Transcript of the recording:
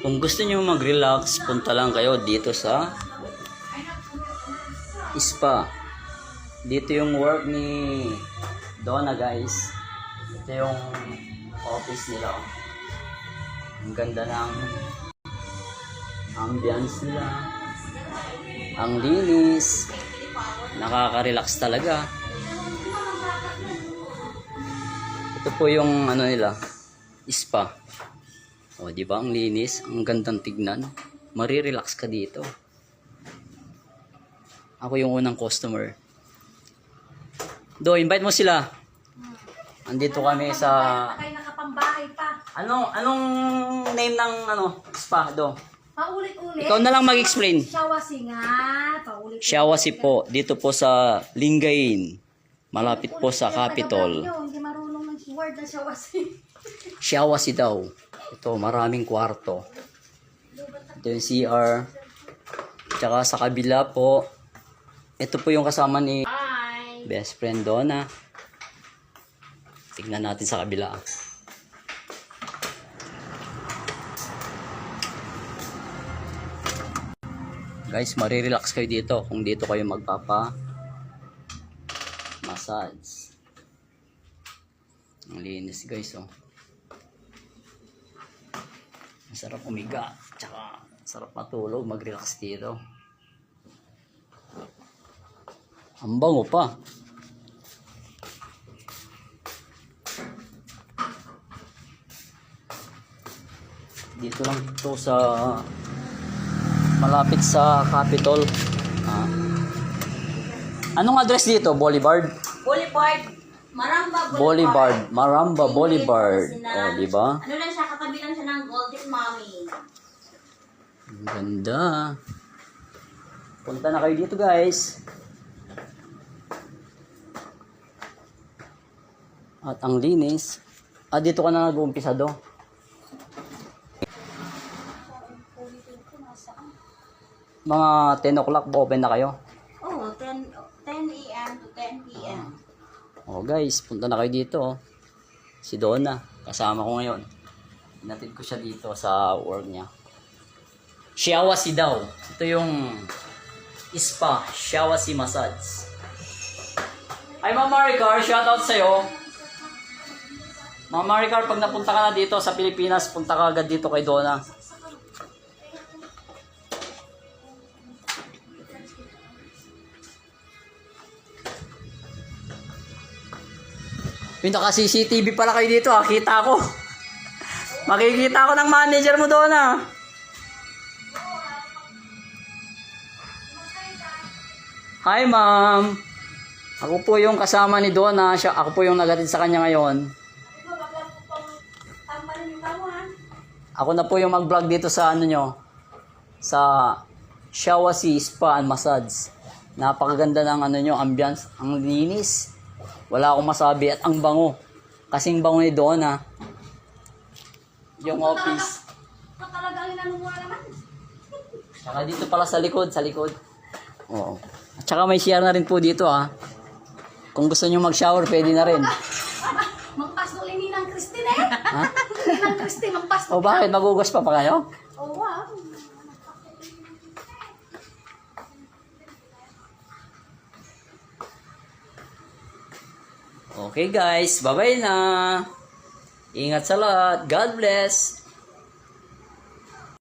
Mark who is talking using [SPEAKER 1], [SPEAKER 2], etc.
[SPEAKER 1] Kung gusto niyo mag-relax, punta lang kayo dito sa spa. Dito yung work ni Donna, guys. Ito yung office nila. Ang ganda ng ambience nila. Ang linis. Nakaka-relax talaga. Ito po yung ano nila, spa. O, di ba? Ang linis, ang gandang tignan. Marirelax ka dito. Ako yung unang customer. Do, invite mo sila. Andito kami sa...
[SPEAKER 2] Kaya nakapambahay pa.
[SPEAKER 1] Anong name ng spa, Do?
[SPEAKER 2] Paulit-ulit.
[SPEAKER 1] Ikaw na lang mag-explain.
[SPEAKER 2] Shawasi nga. Paulit-ulit.
[SPEAKER 1] Shawasi po, dito po sa Lingayen. Malapit po sa Capitol.
[SPEAKER 2] Hindi marunong ng word na shawasi.
[SPEAKER 1] Shawasi daw. Ito, maraming kwarto. Ito yung CR. Tsaka sa kabila po, ito po yung kasama ni best friend Donna. Tignan natin sa kabila. Guys, marirelax kayo dito kung dito kayo magpapa-massage. Ang linis, guys, oh. Masarap umiga, tsaka sarap matulog, mag-relax dito. Ang bango pa. Dito lang ito sa malapit sa Capitol. Anong address dito? Boulevard?
[SPEAKER 3] Boulevard.
[SPEAKER 1] Maramba Boulevard. Oh, di ba?
[SPEAKER 3] Ano lang siya, katabi lang siya ng Golden Mommy.
[SPEAKER 1] Ang ganda. Punta na kayo dito, guys. At ang linis. Dito ka na nag-uumpisa, Do. Mga 10 o'clock, open na kayo.
[SPEAKER 3] Oh, 10 a.m. to 10 p.m.
[SPEAKER 1] Oh, guys, punta na kayo dito. Oh. Si Donna, kasama ko ngayon. Inatid ko siya dito sa work niya. Shawasi daw. Ito yung spa, Shawasi Massage. Ay, Ma'am Maricar, shoutout sa'yo. Ma'am Maricar, pag napunta ka na dito sa Pilipinas, punta ka agad dito kay Donna. Yung naka-CCTV pala kayo dito, ha? Kita ko. Makikita ko ng manager mo doon, ha? Hi, ma'am. Ako po yung kasama ni Donna. Ako po yung nagatid sa kanya ngayon. Ako na po yung mag-vlog dito sa ano nyo. Sa Shawasi Spa and Massage. Napakaganda ng ano nyo, ambience. Ang linis. Wala akong masabi at ang bango. Kasing bango ni Donna. Yung office.
[SPEAKER 2] Ito talagang inanumura naman.
[SPEAKER 1] Saka dito pala sa likod, Oo. At saka may CR na rin po dito, ha. Kung gusto nyo mag-shower, pwede na rin.
[SPEAKER 2] Magpasok ni Ninang Christine, eh.
[SPEAKER 1] Ha?
[SPEAKER 2] Ninang Christine, magpasok.
[SPEAKER 1] O bakit? Magugas pa kayo?
[SPEAKER 2] Oh, wow.
[SPEAKER 1] Okay guys, bye-bye na. Ingat sa lahat. God bless.